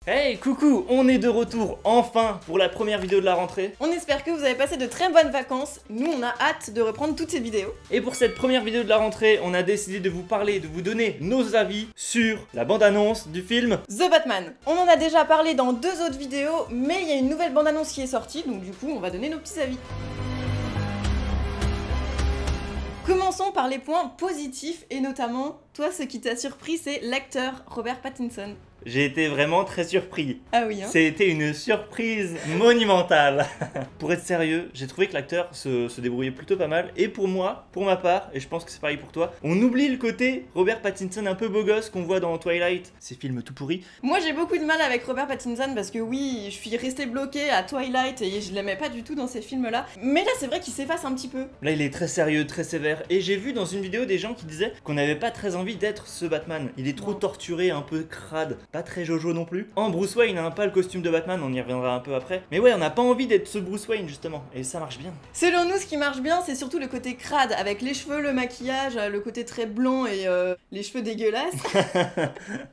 Hey, coucou, on est de retour enfin pour la première vidéo de la rentrée. On espère que vous avez passé de très bonnes vacances. Nous, on a hâte de reprendre toutes ces vidéos. Et pour cette première vidéo de la rentrée, on a décidé de vous parler, de vous donner nos avis sur la bande-annonce du film The Batman. On en a déjà parlé dans 2 autres vidéos, mais il y a une nouvelle bande-annonce qui est sortie, donc du coup, on va donner nos petits avis. Commençons par les points positifs, et notamment, toi, ce qui t'a surpris, c'est l'acteur Robert Pattinson. J'ai été vraiment très surpris. Ah oui, hein. C'était une surprise monumentale. Pour être sérieux, j'ai trouvé que l'acteur se débrouillait plutôt pas mal. Et pour moi, pour ma part, et je pense que c'est pareil pour toi, on oublie le côté Robert Pattinson un peu beau gosse qu'on voit dans Twilight, ces films tout pourris. Moi, j'ai beaucoup de mal avec Robert Pattinson parce que oui, je suis restée bloquée à Twilight et je l'aimais pas du tout dans ces films-là. Mais là, c'est vrai qu'il s'efface un petit peu. Là, il est très sérieux, très sévère. Et j'ai vu dans une vidéo des gens qui disaient qu'on n'avait pas très envie d'être ce Batman. Il est trop Non. torturé, un peu crade, pas très Jojo non plus. En Bruce Wayne, hein, pas le costume de Batman, on y reviendra un peu après. Mais ouais, on n'a pas envie d'être ce Bruce Wayne justement. Et ça marche bien. Selon nous, ce qui marche bien, c'est surtout le côté crade, avec les cheveux, le maquillage, le côté très blanc et les cheveux dégueulasses.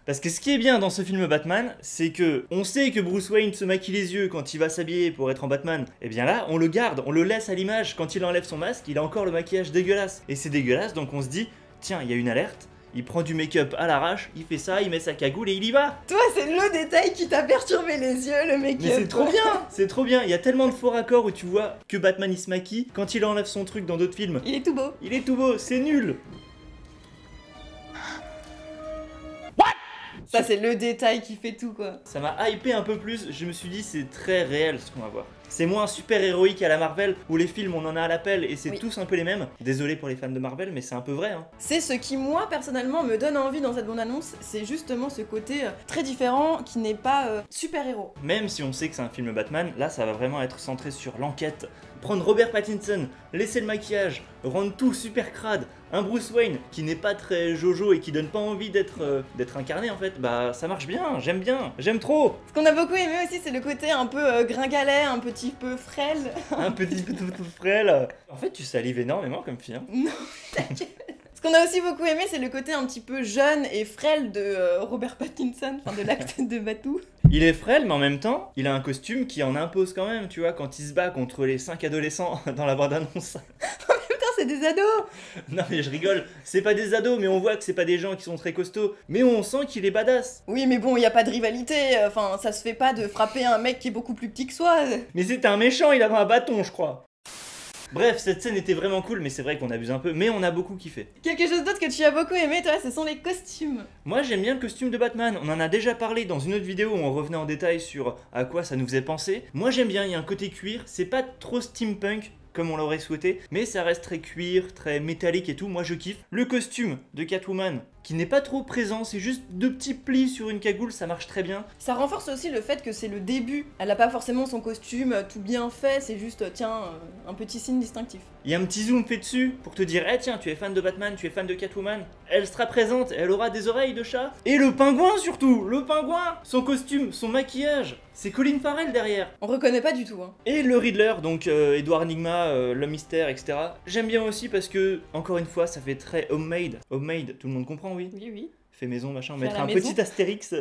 Parce que ce qui est bien dans ce film Batman, c'est que on sait que Bruce Wayne se maquille les yeux quand il va s'habiller pour être en Batman. Et bien là, on le garde, on le laisse à l'image. Quand il enlève son masque, il a encore le maquillage dégueulasse. Et c'est dégueulasse, donc on se dit, tiens, il y a une alerte. Il prend du make-up à l'arrache, il fait ça, il met sa cagoule et il y va. Toi, c'est le détail qui t'a perturbé les yeux, le make-up. Mais c'est trop bien, c'est trop bien. Il y a tellement de faux raccords où tu vois que Batman il se maquille quand il enlève son truc dans d'autres films. Il est tout beau. Il est tout beau, c'est nul. Ça, c'est le détail qui fait tout, quoi. Ça m'a hypé un peu plus, je me suis dit c'est très réel ce qu'on va voir. C'est moins super héroïque à la Marvel où les films on en a à l'appel et c'est Oui. tous un peu les mêmes. Désolé pour les fans de Marvel mais c'est un peu vrai hein. C'est ce qui, moi, personnellement, me donne envie dans cette bande-annonce, c'est justement ce côté très différent qui n'est pas super-héros. Même si on sait que c'est un film Batman, là ça va vraiment être centré sur l'enquête. Prendre Robert Pattinson, laisser le maquillage, rendre tout super crade, un Bruce Wayne qui n'est pas très Jojo et qui donne pas envie d'être incarné en fait, bah ça marche bien, j'aime trop. Ce qu'on a beaucoup aimé aussi, c'est le côté un peu gringalet, un petit peu frêle. Un petit peu tout frêle. En fait tu salives énormément comme fille hein. Non, t'inquiète. Ce qu'on a aussi beaucoup aimé, c'est le côté un petit peu jeune et frêle de Robert Pattinson, enfin de l'acteur de Batou. Il est frêle, mais en même temps, il a un costume qui en impose quand même, tu vois, quand il se bat contre les 5 adolescents dans la bande-annonce. Putain, c'est des ados. Non mais je rigole, c'est pas des ados, mais on voit que c'est pas des gens qui sont très costauds, mais on sent qu'il est badass. Oui, mais bon, il y a pas de rivalité, enfin, ça se fait pas de frapper un mec qui est beaucoup plus petit que soi. Mais c'est un méchant, il avait un bâton, je crois. Bref, cette scène était vraiment cool, mais c'est vrai qu'on abuse un peu, mais on a beaucoup kiffé. Quelque chose d'autre que tu as beaucoup aimé, toi, ce sont les costumes. Moi j'aime bien le costume de Batman, on en a déjà parlé dans une autre vidéo où on revenait en détail sur à quoi ça nous faisait penser. Moi j'aime bien, il y a un côté cuir, c'est pas trop steampunk comme on l'aurait souhaité, mais ça reste très cuir, très métallique et tout, moi je kiffe. Le costume de Catwoman, qui n'est pas trop présent, c'est juste 2 petits plis sur une cagoule, ça marche très bien. Ça renforce aussi le fait que c'est le début. Elle a pas forcément son costume tout bien fait, c'est juste, tiens, un petit signe distinctif. Il y a un petit zoom fait dessus pour te dire, eh tiens, tu es fan de Batman, tu es fan de Catwoman. Elle sera présente, elle aura des oreilles de chat. Et le pingouin surtout, le pingouin, son costume, son maquillage, c'est Colin Farrell derrière. On reconnaît pas du tout, hein. Et le Riddler, donc Edward Enigma, l'homme mystère, etc. J'aime bien aussi parce que, encore une fois, ça fait très homemade. Homemade, tout le monde comprend, oui. Oui, oui. Fait maison, machin, on Fait à mettra la un maison. petit astérix.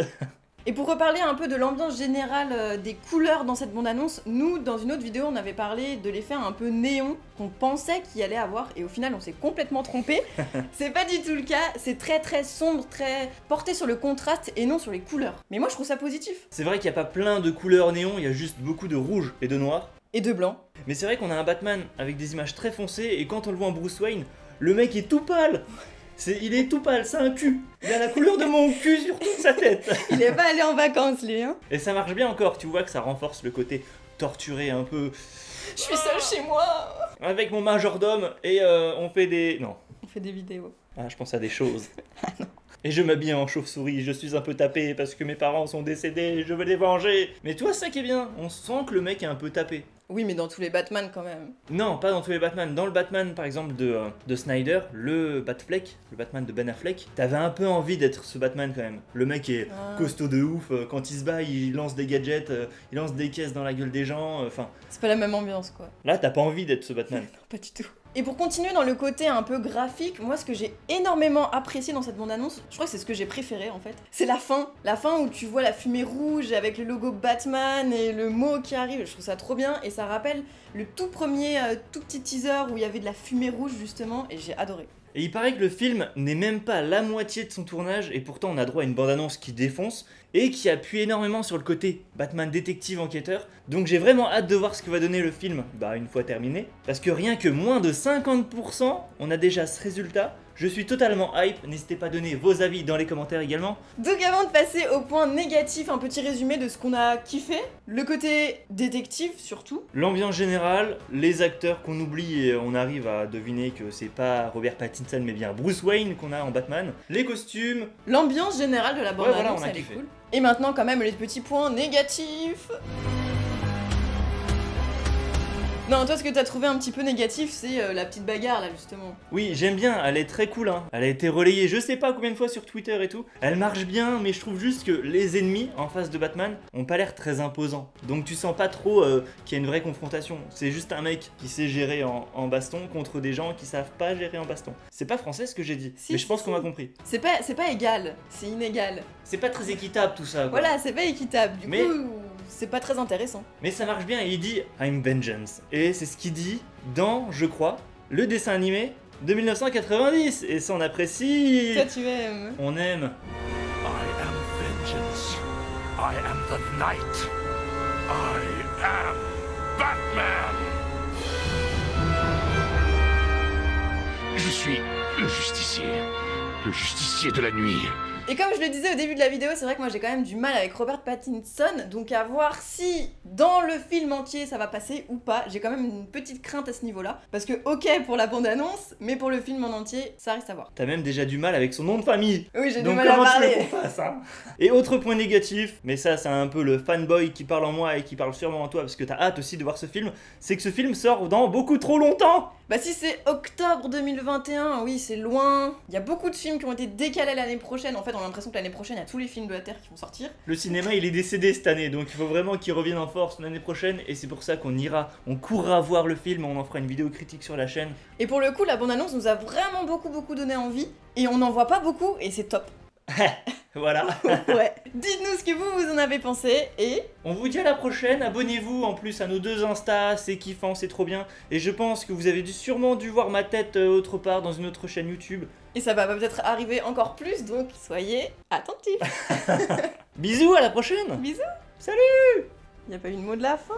Et pour reparler un peu de l'ambiance générale des couleurs dans cette bande-annonce, nous, dans une autre vidéo, on avait parlé de l'effet un peu néon qu'on pensait qu'il allait avoir, et au final, on s'est complètement trompé. C'est pas du tout le cas, c'est très très sombre, très porté sur le contraste et non sur les couleurs. Mais moi, je trouve ça positif. C'est vrai qu'il n'y a pas plein de couleurs néon, il y a juste beaucoup de rouge et de noir. Et de blanc. Mais c'est vrai qu'on a un Batman avec des images très foncées, et quand on le voit en Bruce Wayne, le mec est tout pâle. Il est tout pâle, c'est un cul. Il a la couleur de mon cul sur toute sa tête. Il est pas allé en vacances, lui, hein. Et ça marche bien encore, tu vois que ça renforce le côté torturé un peu. Je suis seule chez moi. Avec mon majordome, et on fait des... Non. On fait des vidéos. Ah, je pense à des choses. Et je m'habille en chauve-souris, je suis un peu tapé parce que mes parents sont décédés et je veux les venger. Mais toi, ça qui est bien, on sent que le mec est un peu tapé. Oui, mais dans tous les Batman, quand même. Non, pas dans tous les Batman. Dans le Batman, par exemple, de Snyder, le Batfleck, le Batman de Ben Affleck, t'avais un peu envie d'être ce Batman quand même. Le mec est costaud de ouf, quand il se bat, il lance des gadgets, il lance des caisses dans la gueule des gens, enfin... C'est pas la même ambiance, quoi. Là, t'as pas envie d'être ce Batman. Non, pas du tout. Et pour continuer dans le côté un peu graphique, moi ce que j'ai énormément apprécié dans cette bande-annonce, je crois que c'est ce que j'ai préféré en fait, c'est la fin. La fin où tu vois la fumée rouge avec le logo Batman et le mot qui arrive, je trouve ça trop bien et ça rappelle le tout premier, tout petit teaser où il y avait de la fumée rouge justement et j'ai adoré. Et il paraît que le film n'est même pas à la moitié de son tournage et pourtant on a droit à une bande-annonce qui défonce et qui appuie énormément sur le côté Batman détective enquêteur. Donc j'ai vraiment hâte de voir ce que va donner le film, une fois terminé. Parce que rien que moins de 50%, on a déjà ce résultat. Je suis totalement hype, n'hésitez pas à donner vos avis dans les commentaires également. Donc avant de passer au point négatif, un petit résumé de ce qu'on a kiffé. Le côté détective surtout. L'ambiance générale, les acteurs qu'on oublie et on arrive à deviner que c'est pas Robert Pattinson mais bien Bruce Wayne qu'on a en Batman. Les costumes. L'ambiance générale de la bande-annonce, voilà, on a elle est kiffé. cool. Et maintenant quand même les petits points négatifs. Non, toi ce que t'as trouvé un petit peu négatif, c'est la petite bagarre là justement. Oui, j'aime bien, elle est très cool, hein. Elle a été relayée je sais pas combien de fois sur Twitter et tout. Elle marche bien, mais je trouve juste que les ennemis en face de Batman ont pas l'air très imposants. Donc tu sens pas trop qu'il y a une vraie confrontation. C'est juste un mec qui sait gérer en baston contre des gens qui savent pas gérer en baston. C'est pas français ce que j'ai dit, Si, mais je pense si, qu'on m'a compris. C'est pas égal, c'est inégal. C'est pas très équitable tout ça, quoi. Voilà, c'est pas équitable, du Mais- coup c'est pas très intéressant. Mais ça marche bien et il dit I'm vengeance. Et c'est ce qu'il dit dans, je crois, le dessin animé de 1990. Et ça on apprécie. Toi tu aimes. On aime. I am vengeance. I am the night. I am Batman. Je suis le justicier de la nuit. Et comme je le disais au début de la vidéo, c'est vrai que moi j'ai quand même du mal avec Robert Pattinson, donc à voir si dans le film entier ça va passer ou pas. J'ai quand même une petite crainte à ce niveau-là, parce que ok pour la bande-annonce, mais pour le film en entier, ça reste à voir. T'as même déjà du mal avec son nom de famille. Oui, j'ai du Donc mal à comment tu veux parler. qu'on fasse, hein? Et autre point négatif, mais ça c'est un peu le fanboy qui parle en moi et qui parle sûrement en toi parce que t'as hâte aussi de voir ce film, c'est que ce film sort dans beaucoup trop longtemps. Bah si c'est octobre 2021, oui c'est loin. Il y a beaucoup de films qui ont été décalés l'année prochaine. En fait on a l'impression que l'année prochaine il y a tous les films de la Terre qui vont sortir. Le cinéma il est décédé cette année donc il faut vraiment qu'il revienne en force l'année prochaine et c'est pour ça on courra voir le film, on en fera une vidéo critique sur la chaîne. Et pour le coup la bande-annonce nous a vraiment beaucoup donné envie. Et on n'en voit pas beaucoup et c'est top. Voilà. Ouais. Dites-nous ce que vous en avez pensé et... On vous dit à la prochaine, abonnez-vous en plus à nos deux Insta, c'est kiffant, c'est trop bien. Et je pense que vous avez sûrement dû voir ma tête autre part dans une autre chaîne YouTube. Et ça va peut-être arriver encore plus, donc soyez attentifs. Bisous, à la prochaine. Bisous. Salut. Y a pas eu de mot de la fin.